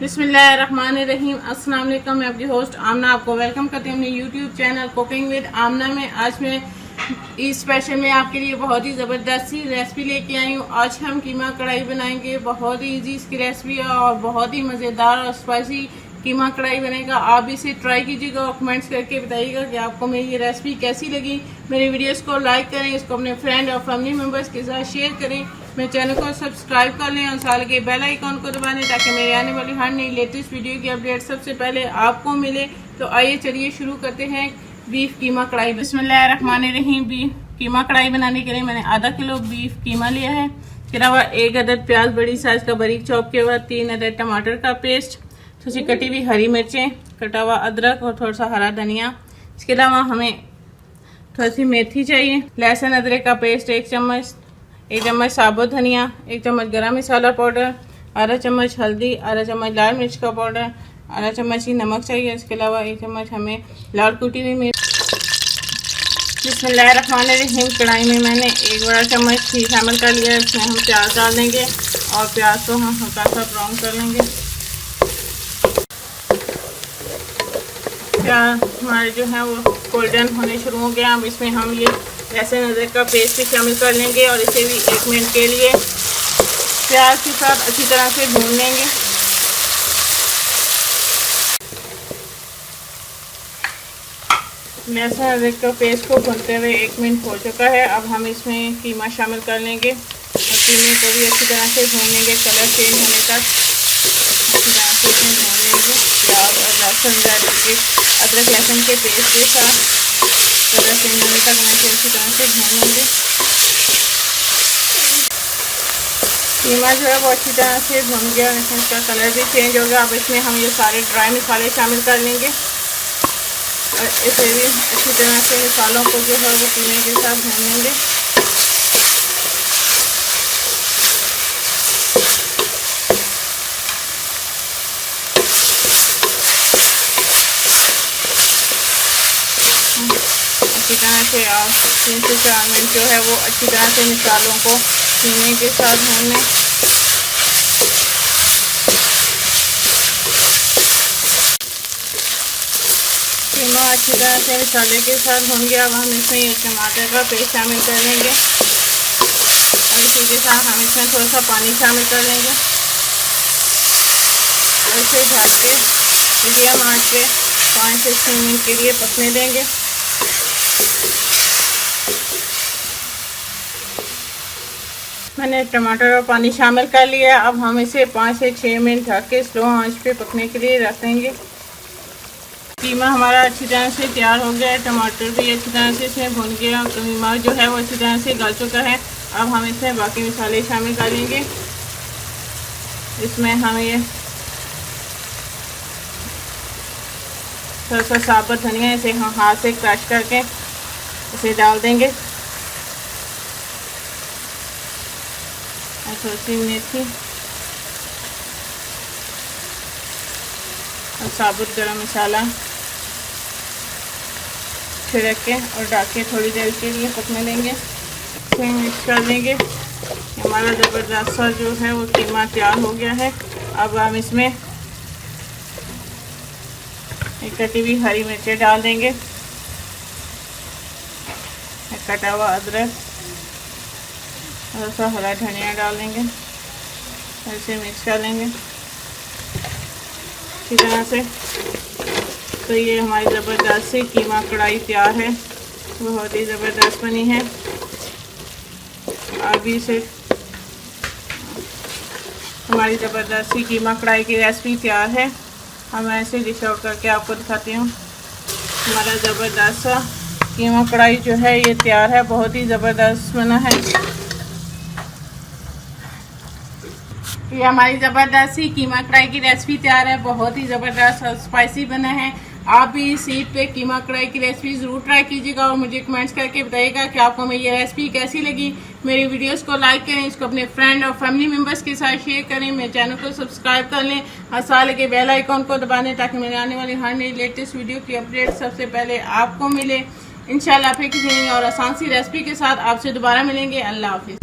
बिस्मिल्लाहिर्रहमानिर्रहीम। अस्सलाम वालेकुम। मैं आपकी होस्ट आमना आपको वेलकम करती हूँ अपने यूट्यूब चैनल कुकिंग विद आमना में। आज मैं इस स्पेशल में आपके लिए बहुत ही ज़बरदस्त सी रेसिपी लेके आई हूँ। आज हम कीमा कढ़ाई बनाएंगे। बहुत ही इजी इसकी रेसिपी है और बहुत ही मज़ेदार और स्पाइसी कीमा कढ़ाई बनेगा। आप इसे ट्राई कीजिएगा और कमेंट्स करके बताइएगा कि आपको मेरी ये रेसिपी कैसी लगी। मेरे वीडियोस को लाइक करें, इसको अपने फ्रेंड और फैमिली मेम्बर्स के साथ शेयर करें। मेरे चैनल को सब्सक्राइब कर लें और साल के बेल आइकॉन को दबा लें ताकि मेरे आने वाली हर नई लेटेस्ट वीडियो की अपडेट सबसे पहले आपको मिले। तो आइए चलिए शुरू करते हैं बीफ कीमा कढ़ाई। बिस्मिल्लाहिर्रहमानिर्रहीम। बीफ कीमा कढ़ाई बनाने के लिए मैंने आधा किलो बीफ कीमा लिया है। इसके अलावा 1 अदद प्याज बड़ी साइज का बारीक चॉप किया हुआ, 3 अदद टमाटर का पेस्ट, थोड़ी सी कटी हुई हरी मिर्चें, कटा हुआ अदरक और थोड़ा सा हरा धनिया। इसके अलावा हमें थोड़ी सी मेथी चाहिए, लहसुन अदरक का पेस्ट 1 चम्मच, 1 चम्मच साबुत धनिया, 1 चम्मच गरम मसाला पाउडर, आधा चम्मच हल्दी, आधा चम्मच लाल मिर्च का पाउडर, आधा चम्मच ही नमक चाहिए। इसके अलावा 1 चम्मच हमें लाल कुटी हुई मिर्च। बिस्मिल्लाहिर्रहमानिर्रहीम। कढ़ाई में मैंने 1 बड़ा चम्मच घी शामिल कर लिया है। इसमें हम प्याज डाल देंगे और प्याज को हम हल्का सा ब्राउन कर लेंगे। प्याज हमारे जो है वो गोल्डन होने शुरू हो गया। अब इसमें हम ये लहसुन अदरक का पेस्ट भी शामिल कर लेंगे और इसे भी 1 मिनट के लिए प्याज के साथ अच्छी तरह से भून लेंगे। लहसुन अदरक का पेस्ट को भूनते हुए 1 मिनट हो चुका है। अब हम इसमें कीमा शामिल कर लेंगे और कीमे को भी अच्छी तरह से भून लेंगे, कलर चेंज होने तक अच्छी तरह से इसमें भून लेंगे। प्याज और लहसुन अदरक लहसुन के पेस्ट के साथ कलर चेंज होने तक मैं अच्छी तरह से भून लेंगे। कीमा जो है वो अच्छी तरह से भून गया और इसका कलर भी चेंज हो गया। अब इसमें हम ये सारे ड्राई मसाले शामिल कर लेंगे और इसे भी अच्छी तरह से मसालों को जो है वो कीमे के साथ भून लेंगे। अच्छी तरह से 3 से 4 मिनट जो है वो अच्छी तरह से मसालों को कीमे के साथ भून लें। कीमा अच्छी तरह से मसाले के साथ भून गया। अब हम इसमें एक टमाटर का पेस्ट शामिल कर लेंगे और इसी के साथ हम इसमें थोड़ा सा पानी शामिल कर लेंगे और इसे ढक के मीडियम आंच पे 5 से 6 मिनट के लिए पकने देंगे। मैंने टमाटर और पानी शामिल कर लिया। अब हम इसे 5 से 6 मिनट ढक के स्लो आंच पे पकने के लिए रख देंगे। कीमा हमारा अच्छी तरह से तैयार हो गया है। टमाटर भी अच्छी तरह से इसमें भून गया, कीमा जो है वो अच्छी तरह से गल चुका है। अब हम इसमें बाकी मसाले शामिल कर लेंगे। इसमें हम ये थोड़ा सा साबुत धनिया इसे हम हाथ से क्रश करके इसे डाल देंगे और थोड़ी सी मेथी और साबुत गरम मसाला छिड़क के और ढक के थोड़ी देर के लिए पकने देंगे। इसे मिक्स कर देंगे। हमारा ज़बरदस्त सा जो है वो कीमा तैयार हो गया है। अब हम इसमें एक कटी हुई हरी मिर्चें डाल देंगे, एक कटा हुआ अदरक और सा हरा धनिया डाल देंगे और इसे मिक्स कर लेंगे अच्छी तरह से। तो ये हमारी ज़बरदस्त सी कीमा कढ़ाई तैयार है, बहुत ही ज़बरदस्त बनी है। अभी से हमारी ज़बरदस्त सी कीमा कढ़ाई की रेसिपी तैयार है। अब मैं ऐसे डिश आउट करके आपको दिखाती हूँ। हमारा ज़बरदस्त सा कीमा कढ़ाई जो है ये तैयार है, बहुत ही ज़बरदस्त बना है। ये हमारी ज़बरदस्त सी कीमा कढ़ाई की रेसिपी तैयार है, बहुत ही ज़बरदस्त और स्पाइसी बना है। आप भी इस ईद पे कीमा कढ़ाई की रेसिपी ज़रूर ट्राई कीजिएगा और मुझे कमेंट्स करके बताइएगा कि आपको मेरी ये रेसिपी कैसी लगी। मेरी वीडियोस को लाइक करें, इसको अपने फ्रेंड और फैमिली मेम्बर्स के साथ शेयर करें। मेरे चैनल को सब्सक्राइब कर लें और साल के बेल आइकॉन को दबा दें ताकि मेरे आने वाली हर नई लेटेस्ट वीडियो की अपडेट सबसे पहले आपको मिले। इंशाल्लाह फिर किसी नई और आसान सी रेसिपी के साथ आपसे दोबारा मिलेंगे। अल्लाह हाफिज़।